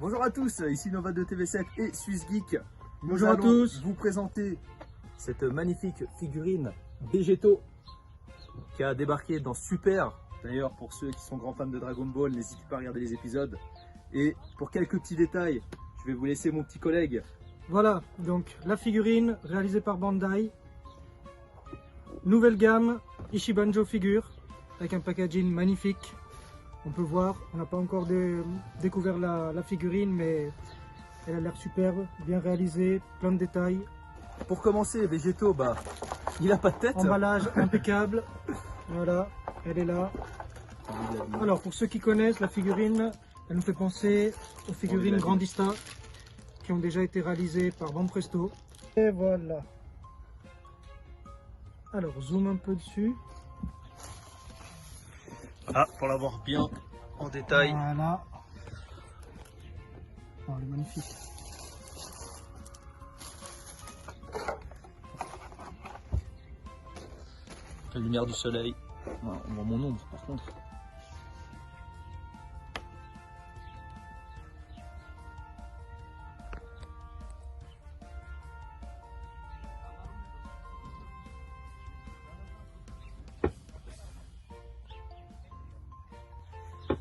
Bonjour à tous, ici Nova de TV7 et SwissGeek. Bonjour à tous. Vous présenter cette magnifique figurine Végéto qui a débarqué dans Super. D'ailleurs, pour ceux qui sont grands fans de Dragon Ball, n'hésitez pas à regarder les épisodes. Et pour quelques petits détails, je vais vous laisser mon petit collègue. Voilà, donc la figurine réalisée par Bandai. Nouvelle gamme, Ishibanjo figure, avec un packaging magnifique. On peut voir, on n'a pas encore découvert la figurine, mais elle a l'air superbe, bien réalisée, plein de détails. Pour commencer, Végéto, il n'a pas de tête. Emballage impeccable, voilà, elle est là. Alors pour ceux qui connaissent la figurine, elle nous fait penser aux figurines Grandista qui ont déjà été réalisées par Banpresto. Et voilà. Alors zoom un peu dessus. Ah, pour l'avoir bien en détail. Voilà. Oh, elle est magnifique. La lumière du soleil. Ouais, on voit mon ombre par contre.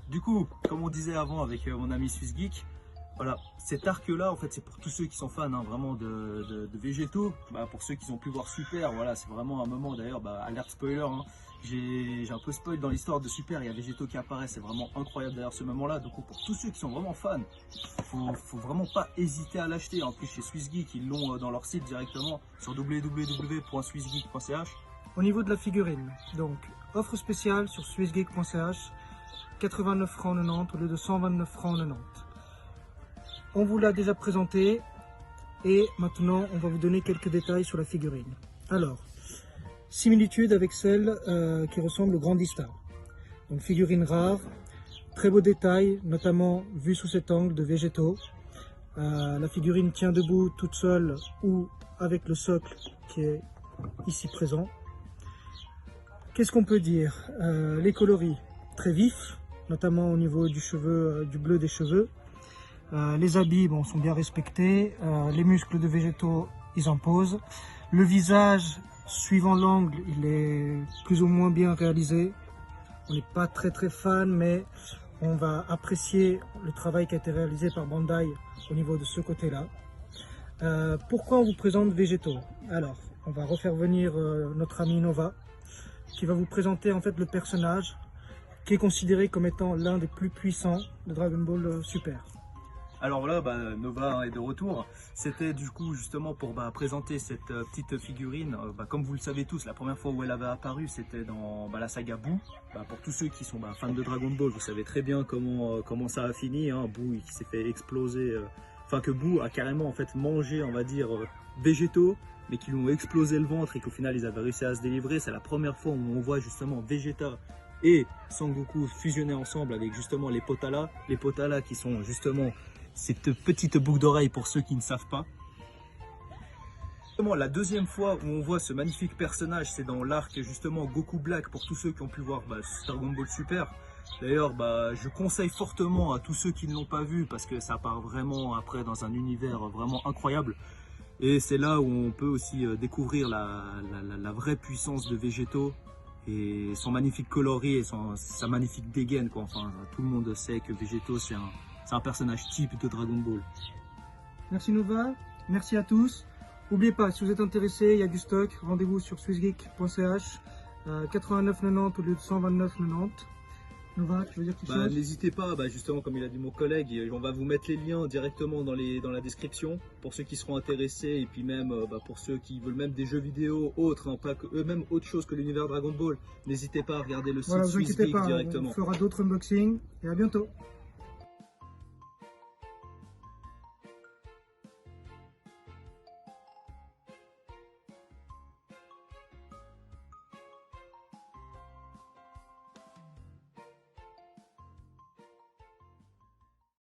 Du coup, comme on disait avant avec mon ami SwissGeek, voilà, cet arc-là, en fait, c'est pour tous ceux qui sont fans vraiment de Végéto. Pour ceux qui ont pu voir Super, voilà, c'est vraiment un moment d'ailleurs, alerte spoiler. J'ai un peu spoil dans l'histoire de Super, il y a Végéto qui apparaît, c'est vraiment incroyable d'ailleurs ce moment-là. Donc pour tous ceux qui sont vraiment fans, faut vraiment pas hésiter à l'acheter. En plus, chez SwissGeek, ils l'ont dans leur site directement sur www.swissgeek.ch. Au niveau de la figurine, donc offre spéciale sur swissgeek.ch. 89 francs 90 au lieu de 129 francs 90. On vous l'a déjà présenté et maintenant on va vous donner quelques détails sur la figurine. Alors, similitude avec celle qui ressemble au Grandista. Donc figurine rare, très beau détail, notamment vu sous cet angle de Végéto. La figurine tient debout toute seule ou avec le socle qui est ici présent. Qu'est-ce qu'on peut dire? Les coloris très vifs, notamment au niveau du cheveu, du bleu des cheveux. Les habits sont bien respectés, les muscles de Végéto ils en posent. Le visage, suivant l'angle, il est plus ou moins bien réalisé. On n'est pas très fan, mais on va apprécier le travail qui a été réalisé par Bandai au niveau de ce côté-là. Pourquoi on vous présente Végéto? Alors, on va refaire venir notre ami Nova, qui va vous présenter en fait le personnage, qui est considéré comme étant l'un des plus puissants de Dragon Ball Super. Alors voilà, Nova est de retour. C'était du coup justement pour présenter cette petite figurine. Comme vous le savez tous, la première fois où elle avait apparu, c'était dans la saga Boo. Pour tous ceux qui sont fans de Dragon Ball, vous savez très bien comment ça a fini. Boo qui s'est fait exploser, que Boo a carrément en fait mangé, on va dire, Végéto, mais qui lui ont explosé le ventre et qu'au final ils avaient réussi à se délivrer. C'est la première fois où on voit justement Vegeta et Sangoku fusionnés ensemble avec justement les Potala. Les Potala qui sont justement cette petite boucle d'oreille pour ceux qui ne savent pas. La deuxième fois où on voit ce magnifique personnage, c'est dans l'arc justement Goku Black pour tous ceux qui ont pu voir Dragon Ball Super. D'ailleurs, je conseille fortement à tous ceux qui ne l'ont pas vu parce que ça part vraiment après dans un univers vraiment incroyable. Et c'est là où on peut aussi découvrir la vraie puissance de Végéto et son magnifique coloris et sa magnifique dégaine. Tout le monde sait que Végéto c'est un personnage type de Dragon Ball. Merci Nova, merci à tous. N'oubliez pas, si vous êtes intéressé, il y a du stock. Rendez-vous sur swissgeek.ch. 89,90 au lieu de 129,90. Nova, tu veux dire quelque chose? N'hésitez pas, justement comme il a dit mon collègue, on va vous mettre les liens directement dans la description pour ceux qui seront intéressés et puis même pour ceux qui veulent même des jeux vidéo autres, pas que eux-mêmes autre chose que l'univers Dragon Ball. N'hésitez pas à regarder le site SwissGeek directement. On fera d'autres unboxings et à bientôt.